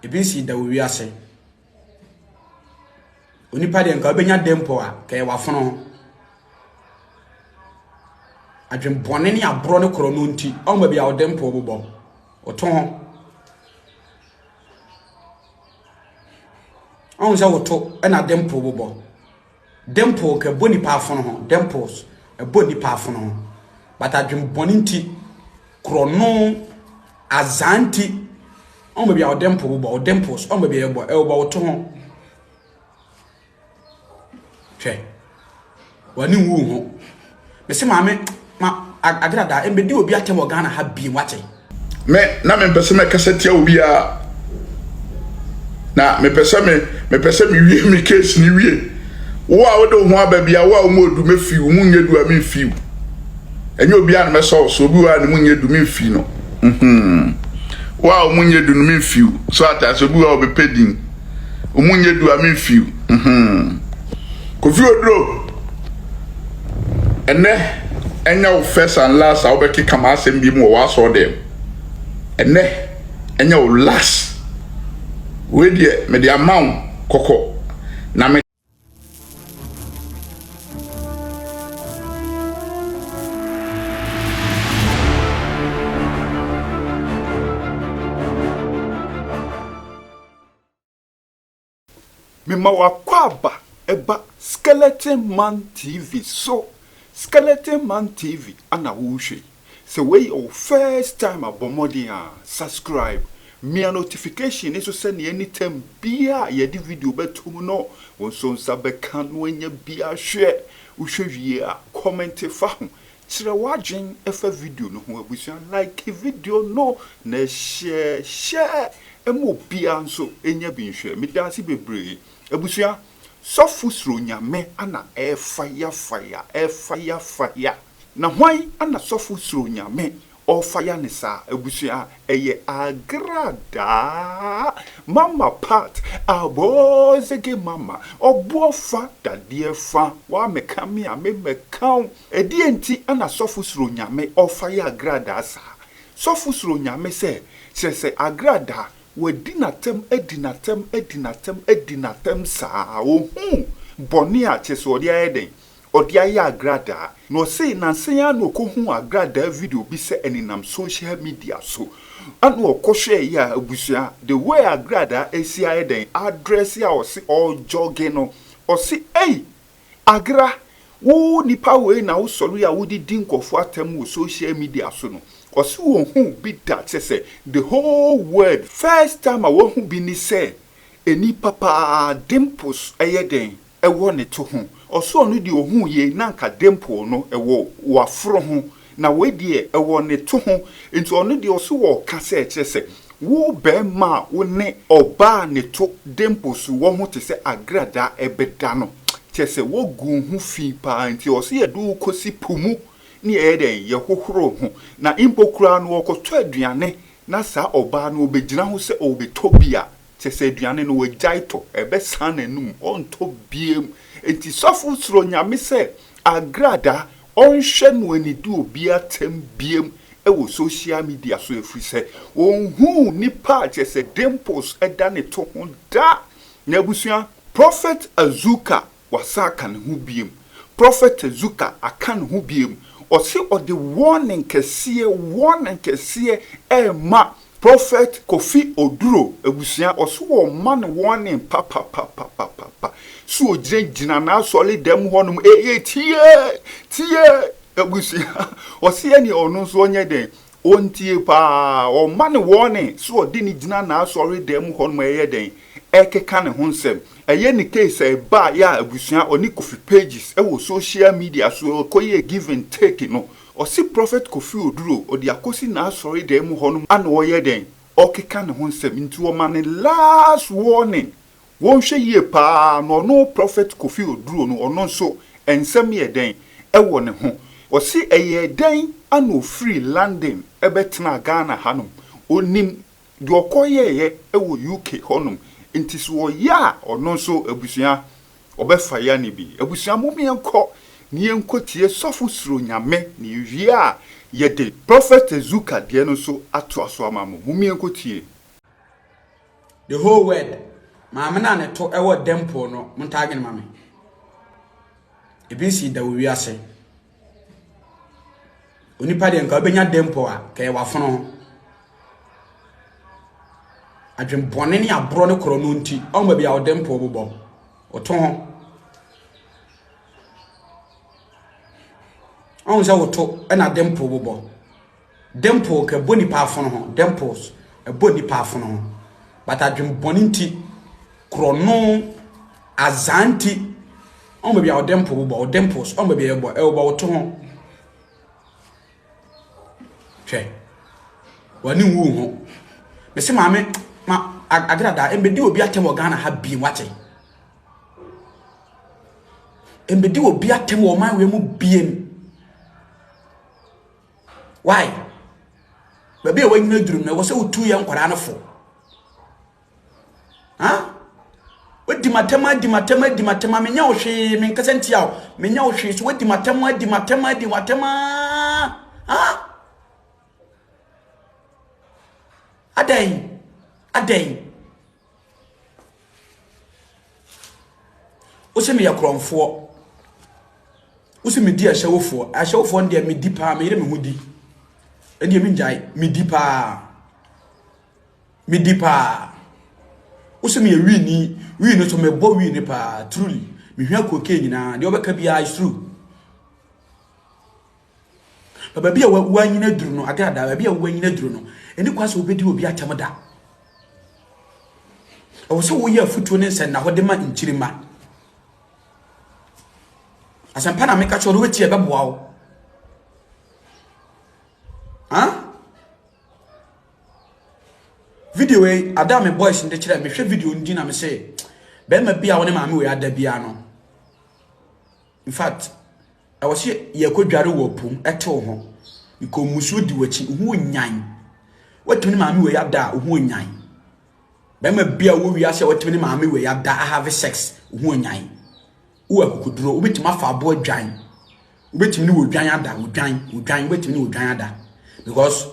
ebinsi da wi ase onipa de nka obenya dempo a ka ye wafono adwembone ne abro ne koro no nti o ma bia o dempo bobo oto ho on se woto na dempo bobo dempo ka boni pa afono ho demples e boni pa afono ho but adwembone nti koro no azanti on ma bia o dempo bobo o demples on ma bia ebo e obo woto ho che wani wu ho me se maame ma Agradaa embedi obi atem Ghana ha bi wache me na me pese me kasetia obi a na me pese me wie me case ni wie wo a wo de ho aba bia wo a mo du me fi wo munye du a me fi enye obi a na me so obi wa na munye du me fi no wo a munye du no me fi so ata so obi wa obi pedin o munye du a me fi Kofi Oduro enya first and last I will come as and be more was or them. Enya last with the amount coco. Na me mawakwaba eba Skeleton Man TV. So Skeleton Man TV ana wushe. So way your first time abomodi subscribe. Me a notification is to send anytime bia ye di video betum no. Wonso nsabe kan wenye bia share. Ushe vie comment fa ho. Chira wadwen efa video no ho abusia like video no na share emo bia nso enya bi nhwe. Me dansi bebre. Abusia Sofo Suro Nyame ana fire. Na why ana Sofo Suro Nyame o fire ne sa abusia eye Agradaa mama part abozege mama obuofa dadie fa wa meka me a me meka edi enti ana Sofo Suro Nyame o fire Agradaa sa Sofo Suro Nyame se Agradaa edinatem sa boni a chese odi ayeden odi aye Agradaa no say nansen ya no ko hu Agradaa video bi se eninam social media so anu okohwe ya abusua the way Agradaa esi ayeden address ya o se o joge no o se Agra wo nipa we na wo solu ya wo di dinkofo atem wo social media so no Osi won bi that say the whole world first time I won bi ni say eni papa dimples eyeden ewo ne to ho oso no di ohun ye na nka dimple no ewo wafro ho na we die ewo ne to ho enti ono di oso wo ka say say wo be ma wo ne oba ne to dimples wo ho te say Agradaa ebeda no chese wo gu hu fi pa enti oso ye du kosi pumu ni eden ye hohoro ho na impokura no okoto aduane na sa oba no obegina ho se obetobia chese aduane no wajaito ebe san enum onto biem enti Sofo Suro Nyame se Agradaa onhwe no ani du obi atem biem ewo social media so efri se onhu nipa chese dimples eda ne to ho da na abusua Prophet Azuka wasaka ne ho biem Prophet Azuka aka ne ho biem Osi o the warning kesiye ma Prophet Kofi Oduro ebusia osi wo man warning papa so jina na soli dem honum tie ebusia osi eni onu so onye den ontie pa o man warning so di ni jina na soli dem honum den ekeka ne ho nsem eye ni case ba ya abusia oni Kofi pages e wo social media so koye give and take no osi Prophet Kofi Oduro odi akosi na sorry dem honum ana oye den okeka ne ho nsem nti wo man last warning won hwe ye pa no Prophet Kofi Oduro no ono so ensem ye den e wo ne ho osi eye den ana free London e betena Ghana hanum onim de okoye ye e wo UK honum Inti so ya ono so abusua obefa ya ni bi abusua mo mienko ni enko tie Sofo Suro Nyame ni wie a ye de Prophet Azuka de no so ato aso amamo mo mienko tie the whole word maame na ne to ewo dempo no montage ne mame ebi si da wi ase onipa de nka obenya dempo a ka ye wafono adwem bone ne abro ne koro no nti o ma bia o dempo bobo o to ho on sa wo to na dempo bobo dempo ka boni pa afono ho dempos e boni pa afono ho but adwem bone nti koro no azanti on ma bia o dempo bobo o dempos on ma bia e bo o to ho wani wu ho me se maame ma Agradaa embedi obi atem Ghana ha bi wate embedi obi atem o man we mu biem why baby we nyina duru na wo se otu ye nkwara na fo ha wadi matema menya wo hwe me nkasa ntia wo menya wo hwe so wadi matema ha Adai. Ose me yakromfo. Ose me di ahyewofo nde me di pa me yire me hudi. Ende me njai me di pa. Ose me wi no to me bo wi ni pa truly. Me hwa koke nyina de obeka bia is true. Baba bia wa nyina duru no Agradaa bia wa nyina duru no. Eni kwase obedi obi atemda. O so wo ye afutuo ne nsen na hode ma nchirima. Asampa na meka choro wetie beboa wo. Ha? Video we Adam boys nde kire me hwe video ndi na me say be ma bia wo ne maame we ada bia no. In fact, I was here ye kodware wo pum etew ho. Iko musu di wachi hu nyan. Watuni maame we ada hu nyan. Bema bia wo wi ase watuni maame we ada have sex hu nyan. Wo akukuduro obetima fa abo adwan. Obetimi ni wo dwan ada, wo dwan, obetimi ni wo dwan ada. Because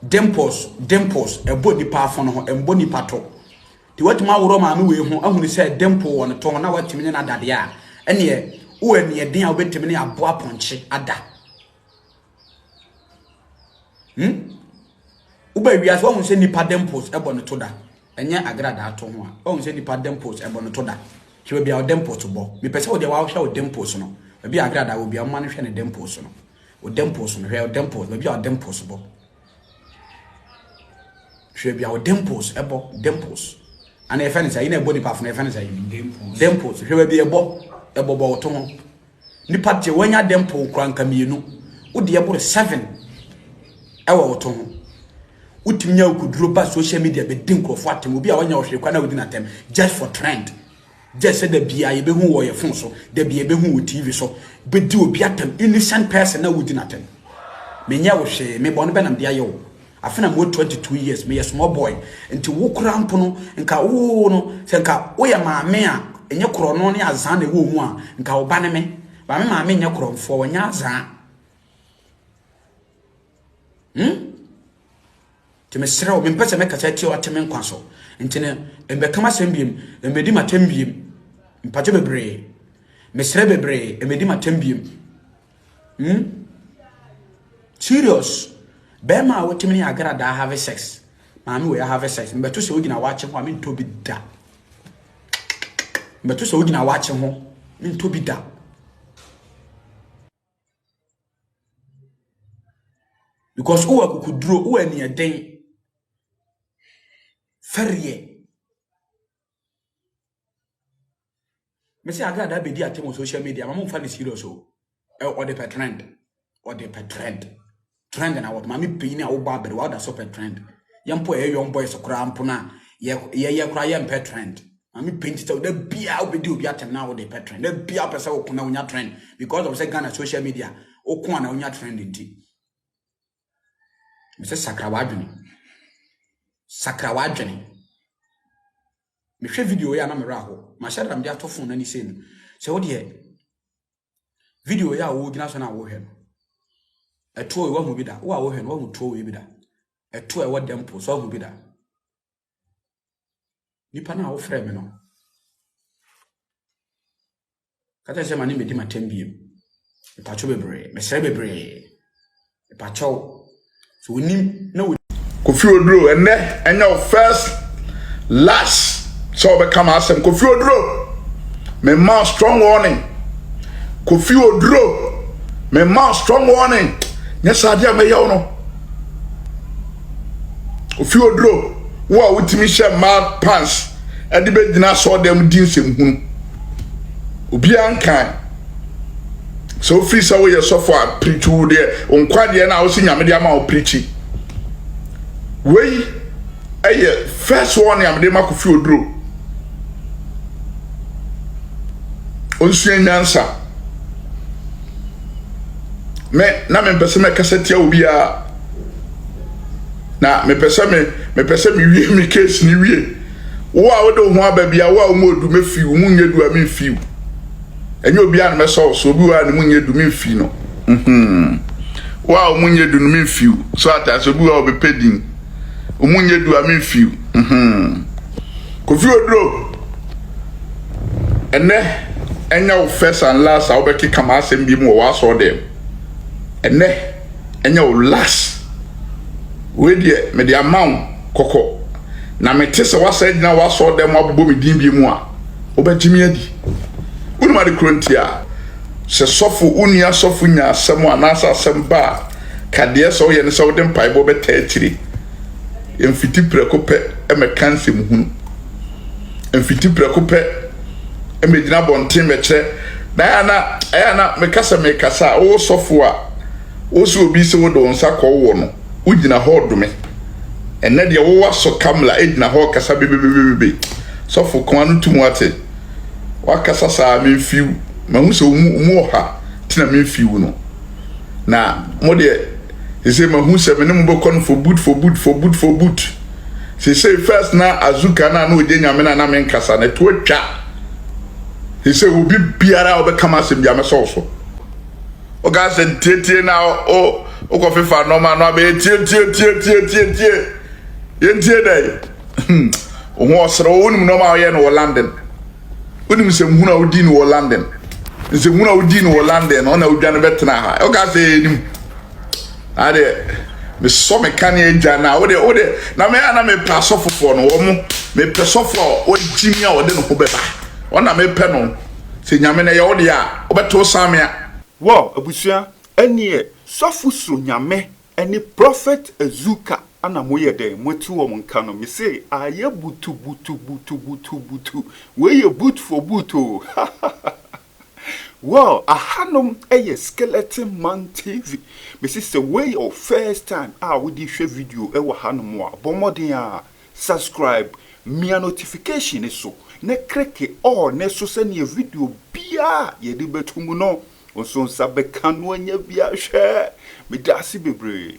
dempos ebo nipa afo no ho embo nipa to. Ti watima woro maame we ho ahunu se dempo won to na watimi ni na dade a. Ene wo ene den a obetimi ni abo aponche ada. Uba wiase wo se nipa dempos ebo no to da enye Agradaa to ho a wo se nipa dempos ebo no to da hwe bia o dempos bo me pese wo de wa hwe o dempos no bia Agradaa wo bia ma no hwe ne dempos no o dempos no hwe o dempos bia o dempos bo hwe bia o dempos ebo dempos ana efe ne say na ebo nipa fo na efe ne say dempos hwe bia ebo bo to ho nipa te wanya dempo kranka mienu wo de ebo 7 ewo to ho utiminya ukuduro ba social media be din krofo atem obi a wanya ohwe kwa na wodi na tem just for trend just say the bia ye be hu wo ye fon so the bia be hu wo TV so be di obi atem innocent person na wodi na tem menya wo hwe me bo no be nam dia ye wo afena mo 22 years me ye small boy nti wo krampo no nka wo no se nka wo ye maame a enye kro no ne azan na wo mu a nka wo ba ne me ba me maame enye kromfo wo nya azan Time sere o mempese meka chati o ateme nkwaso ntine embekama sembiem embedi matembiem mpaje bebre mesere bebre embedi matembiem serious bema wotimi ni Agradaa have sex maami we have sex mbeto se ogina wache ho ami ntobi da mbeto se ogina wache ho mi ntobi da because uwa kukuduro uwa ni eden ferie me say Agradaa be di atem on social media mama mfa ni serious o or the trend na what mama pe ni a wo ba bere wa da so pe trend yempo e young boys kura ampo na ye kura ye mpe trend mama pe nti da bia obedi obi atem na wo de pe trend da bia pesa wo kuna wonya trend because of say Ghana social media o kuna na wonya trend nti me say sakra wadwene me hwe video ya na me raho ma share am dia to phone na ni sei no se wo de video ya wo gina so na wo hwe no eto e wa hu bi da wo a wo hwe no wo hu to we bi da eto e wa dempo so hu bi da nipa na wo frɛ me no kata sɛ ma ne medi matem biem pacho bebre mesere bebre pacho so wonim na wo Kofi Oduro and your first last so become asem Kofi Oduro me man strong warning Kofi Oduro me man strong warning yes adia me yaw no Kofi Oduro wo utimi share mad pants e de be dina so dem din sem hunu obi ankan so free so we sofo a preach wo de onkwade na wo se nyame de ama wo preach wey aye first one am de ma Kofi Oduro onsu nyansa me na me pese me kasete obi a na me pese me wie me case ni wie wo a wo de ho aba bia wo a mo odu me fi wo nyedu a me fi enye obi a na me so obi wa na mo nyedu me fi no wo a mo nyedu no me fi so ata so obi wa obi pedin omunye du amen fiu Kofi Oduro enya wo first and last a obeki kama asem bi mu wa so dem enya wo last we de me de amount koko na me tese wasa gina wa so dem abobo me din bi mu a obetimi adi unu ma de krontia se sofo unia sofo nya asem anasa asem ba kade so ye ne so dem paibo beta akiri emfiti preko pe emekanse muhunu emfiti preko pe emedina bonten meche na mekasa o sofo a o so obi se wo do nsa ko wo no ugina ho dome enne de wo waso kamla egina ho kasa bebebebebe sofo ko anu tumu ate wakasa sa memfiu mahu se mu ha tina memfiu no na mo de he say mahu se me ne mo bokon for boot he say first na Azuka na no de nyame na me nkasa na to atwa he say obi biara obekama asem bia me so o ga se tietie na o ko fefa no ma no be tie yentie dai o ho osro wonum no ma ye no London wonum se mu na odi no London se mu na odi no London o na odwane betena ha o ga se nim ade me so me kan e jana wo de na me paso fofo no wo mo me pesofo o jimi a wo de no ho beba ona me pe no se nyame na ye wo de a obeto samia wo abusua anie Sofo Suro Nyame eni prophet Azuka ana moye de motu wo nka no me say aye butu we ye boot for buto wow, a hanum a skeleton man TV. This is the way of first time I would share video ewa hanum wa bomodin subscribe me notification so ne kreke all ne so send your video bia ye de betumu no onso sabe kanu anya bia hwe me dasi bebre.